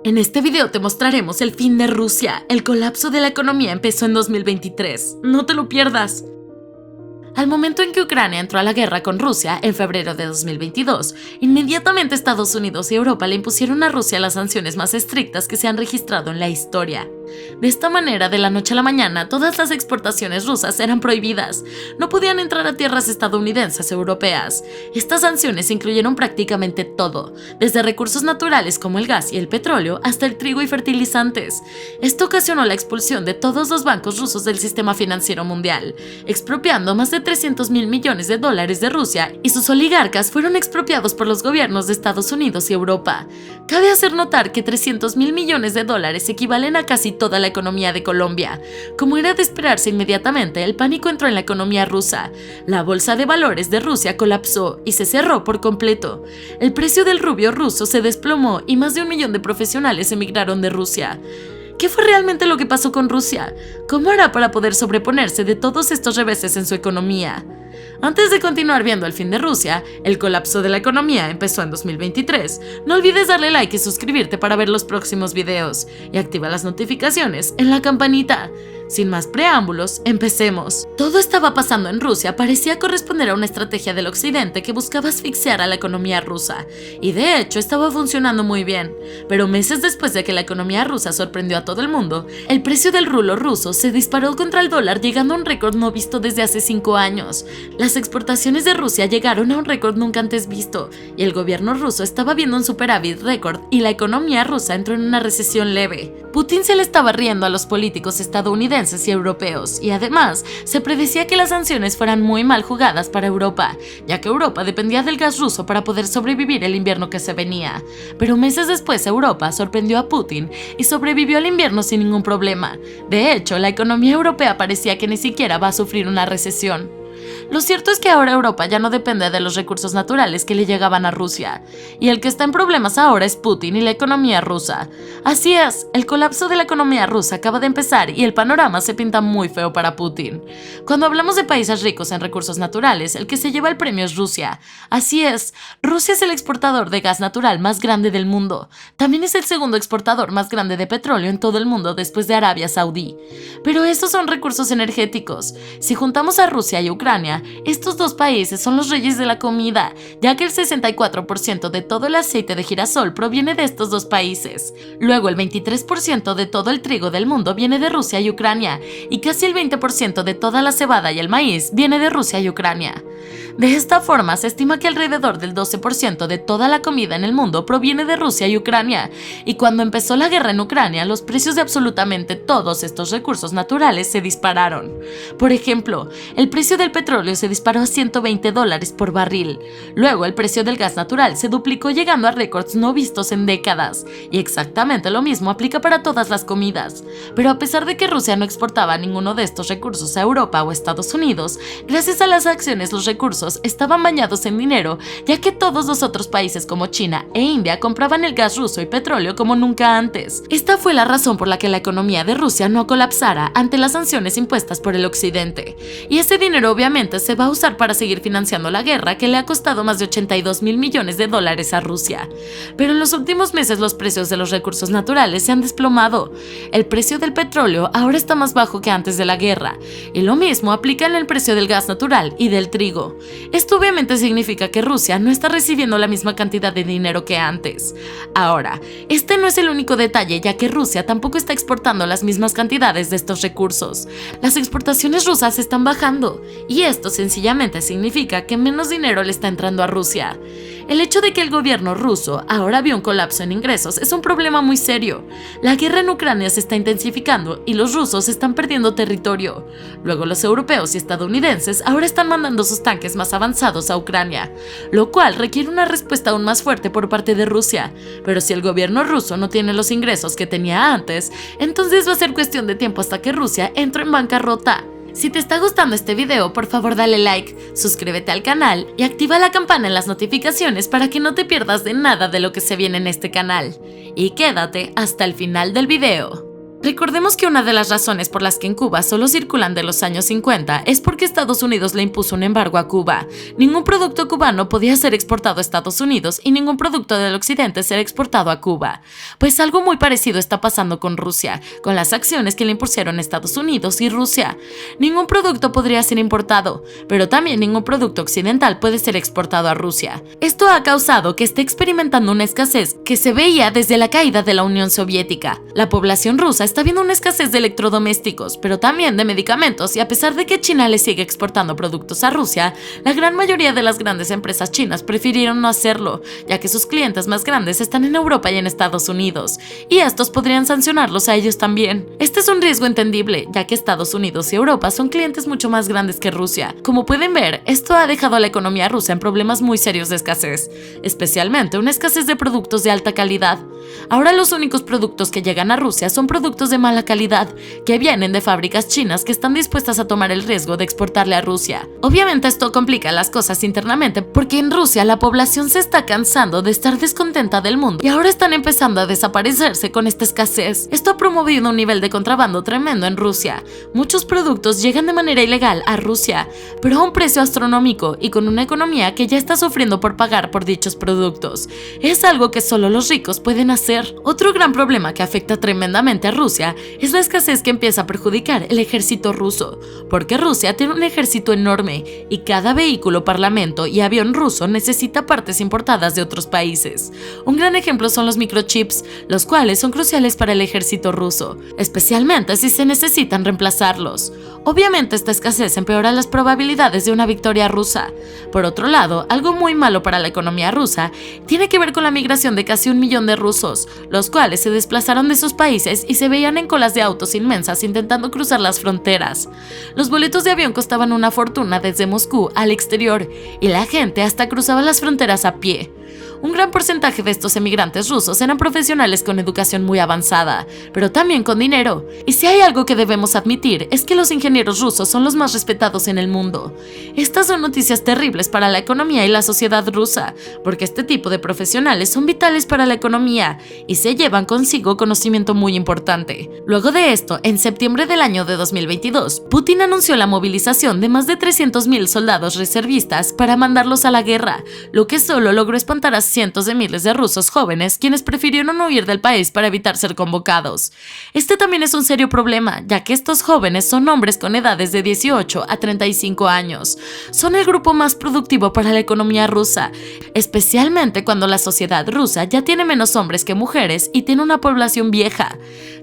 En este video te mostraremos el fin de Rusia. El colapso de la economía empezó en 2023. No te lo pierdas. Al momento en que Ucrania entró a la guerra con Rusia, en febrero de 2022, inmediatamente Estados Unidos y Europa le impusieron a Rusia las sanciones más estrictas que se han registrado en la historia. De esta manera, de la noche a la mañana, todas las exportaciones rusas eran prohibidas. No podían entrar a tierras estadounidenses o europeas. Estas sanciones incluyeron prácticamente todo, desde recursos naturales como el gas y el petróleo hasta el trigo y fertilizantes. Esto ocasionó la expulsión de todos los bancos rusos del sistema financiero mundial, expropiando más de 300.000 millones de dólares de Rusia, y sus oligarcas fueron expropiados por los gobiernos de Estados Unidos y Europa. Cabe hacer notar que 300.000 millones de dólares equivalen a casi toda la economía de Colombia. Como era de esperarse, inmediatamente el pánico entró en la economía rusa. La bolsa de valores de Rusia colapsó y se cerró por completo. El precio del rublo ruso se desplomó y más de 1 millón de profesionales emigraron de Rusia. ¿Qué fue realmente lo que pasó con Rusia? ¿Cómo hará para poder sobreponerse de todos estos reveses en su economía? Antes de continuar viendo el fin de Rusia, el colapso de la economía empezó en 2023. No olvides darle like y suscribirte para ver los próximos videos. Y activa las notificaciones en la campanita. Sin más preámbulos, empecemos. Todo estaba pasando en Rusia parecía corresponder a una estrategia del occidente que buscaba asfixiar a la economía rusa. Y de hecho estaba funcionando muy bien. Pero meses después de que la economía rusa sorprendió a todo el mundo, el precio del rublo ruso se disparó contra el dólar, llegando a un récord no visto desde hace 5 años. Las exportaciones de Rusia llegaron a un récord nunca antes visto, y el gobierno ruso estaba viendo un superávit récord y la economía rusa entró en una recesión leve. Putin se le estaba riendo a los políticos estadounidenses y europeos, y además se predecía que las sanciones fueran muy mal jugadas para Europa, ya que Europa dependía del gas ruso para poder sobrevivir el invierno que se venía. Pero meses después Europa sorprendió a Putin y sobrevivió al invierno sin ningún problema. De hecho, la economía europea parecía que ni siquiera va a sufrir una recesión. Lo cierto es que ahora Europa ya no depende de los recursos naturales que le llegaban a Rusia, y el que está en problemas ahora es Putin y la economía rusa. Así es, el colapso de la economía rusa acaba de empezar y el panorama se pinta muy feo para Putin. Cuando hablamos de países ricos en recursos naturales, el que se lleva el premio es Rusia. Así es, Rusia es el exportador de gas natural más grande del mundo. También es el segundo exportador más grande de petróleo en todo el mundo después de Arabia Saudí. Pero esos son recursos energéticos. Si juntamos a Rusia y Ucrania, estos dos países son los reyes de la comida, ya que el 64% de todo el aceite de girasol proviene de estos dos países. Luego el 23% de todo el trigo del mundo viene de Rusia y Ucrania, y casi el 20% de toda la cebada y el maíz viene de Rusia y Ucrania. De esta forma, se estima que alrededor del 12% de toda la comida en el mundo proviene de Rusia y Ucrania, y cuando empezó la guerra en Ucrania, los precios de absolutamente todos estos recursos naturales se dispararon. Por ejemplo, el precio del petróleo se disparó a $120 por barril. Luego, el precio del gas natural se duplicó, llegando a récords no vistos en décadas, y exactamente lo mismo aplica para todas las comidas. Pero a pesar de que Rusia no exportaba ninguno de estos recursos a Europa o Estados Unidos, gracias a las acciones los recursos estaban bañados en dinero, ya que todos los otros países como China e India compraban el gas ruso y petróleo como nunca antes. Esta fue la razón por la que la economía de Rusia no colapsara ante las sanciones impuestas por el occidente. Y ese dinero obviamente se va a usar para seguir financiando la guerra, que le ha costado más de 82.000 millones de dólares a Rusia. Pero en los últimos meses los precios de los recursos naturales se han desplomado. El precio del petróleo ahora está más bajo que antes de la guerra, y lo mismo aplica en el precio del gas natural y del trigo. Esto obviamente significa que Rusia no está recibiendo la misma cantidad de dinero que antes. Ahora, este no es el único detalle, ya que Rusia tampoco está exportando las mismas cantidades de estos recursos. Las exportaciones rusas están bajando, y esto sencillamente significa que menos dinero le está entrando a Rusia. El hecho de que el gobierno ruso ahora vio un colapso en ingresos es un problema muy serio. La guerra en Ucrania se está intensificando y los rusos están perdiendo territorio. Luego los europeos y estadounidenses ahora están mandando sus tanques más avanzados a Ucrania, lo cual requiere una respuesta aún más fuerte por parte de Rusia. Pero si el gobierno ruso no tiene los ingresos que tenía antes, entonces va a ser cuestión de tiempo hasta que Rusia entre en bancarrota. Si te está gustando este video, por favor dale like, suscríbete al canal y activa la campana en las notificaciones para que no te pierdas de nada de lo que se viene en este canal. Y quédate hasta el final del video. Recordemos que una de las razones por las que en Cuba solo circulan de los años 50 es porque Estados Unidos le impuso un embargo a Cuba. Ningún producto cubano podía ser exportado a Estados Unidos y ningún producto del occidente ser exportado a Cuba. Pues algo muy parecido está pasando con Rusia, con las acciones que le impusieron Estados Unidos y Rusia. Ningún producto podría ser importado, pero también ningún producto occidental puede ser exportado a Rusia. Esto ha causado que esté experimentando una escasez que se veía desde la caída de la Unión Soviética. La población rusa está viendo una escasez de electrodomésticos, pero también de medicamentos, y a pesar de que China le sigue exportando productos a Rusia, la gran mayoría de las grandes empresas chinas prefirieron no hacerlo, ya que sus clientes más grandes están en Europa y en Estados Unidos, y estos podrían sancionarlos a ellos también. Este es un riesgo entendible, ya que Estados Unidos y Europa son clientes mucho más grandes que Rusia. Como pueden ver, esto ha dejado a la economía rusa en problemas muy serios de escasez, especialmente una escasez de productos de alta calidad. Ahora los únicos productos que llegan a Rusia son productos de mala calidad, que vienen de fábricas chinas que están dispuestas a tomar el riesgo de exportarle a Rusia. Obviamente esto complica las cosas internamente porque en Rusia la población se está cansando de estar descontenta del mundo y ahora están empezando a desaparecerse con esta escasez. Esto ha promovido un nivel de contrabando tremendo en Rusia. Muchos productos llegan de manera ilegal a Rusia, pero a un precio astronómico y con una economía que ya está sufriendo por pagar por dichos productos. Es algo que solo los ricos pueden hacer. Otro gran problema que afecta tremendamente a Rusia es la escasez que empieza a perjudicar el ejército ruso, porque Rusia tiene un ejército enorme y cada vehículo, parlamento y avión ruso necesita partes importadas de otros países. Un gran ejemplo son los microchips, los cuales son cruciales para el ejército ruso, especialmente si se necesitan reemplazarlos. Obviamente esta escasez empeora las probabilidades de una victoria rusa. Por otro lado, algo muy malo para la economía rusa tiene que ver con la migración de casi 1 millón de rusos, los cuales se desplazaron de sus países y se veían en colas de autos inmensas intentando cruzar las fronteras. Los boletos de avión costaban una fortuna desde Moscú al exterior y la gente hasta cruzaba las fronteras a pie. Un gran porcentaje de estos emigrantes rusos eran profesionales con educación muy avanzada, pero también con dinero. Y si hay algo que debemos admitir es que los ingenieros rusos son los más respetados en el mundo. Estas son noticias terribles para la economía y la sociedad rusa, porque este tipo de profesionales son vitales para la economía y se llevan consigo conocimiento muy importante. Luego de esto, en septiembre del año de 2022, Putin anunció la movilización de más de 300,000 soldados reservistas para mandarlos a la guerra, lo que solo logró espantar a cientos de miles de rusos jóvenes quienes prefirieron huir del país para evitar ser convocados. Este también es un serio problema, ya que estos jóvenes son hombres con edades de 18 a 35 años. Son el grupo más productivo para la economía rusa, especialmente cuando la sociedad rusa ya tiene menos hombres que mujeres y tiene una población vieja.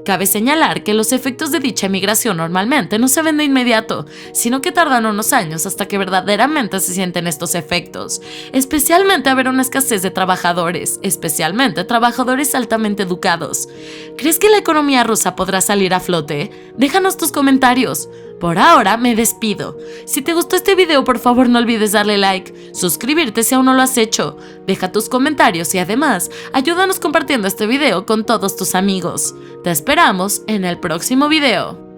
Cabe señalar que los efectos de dicha emigración normalmente no se ven de inmediato, sino que tardan unos años hasta que verdaderamente se sienten estos efectos, especialmente haber una escasez de trabajadores, especialmente trabajadores altamente educados. ¿Crees que la economía rusa podrá salir a flote? Déjanos tus comentarios. Por ahora me despido. Si te gustó este video, por favor no olvides darle like, suscribirte si aún no lo has hecho, deja tus comentarios y además ayúdanos compartiendo este video con todos tus amigos. Te esperamos en el próximo video.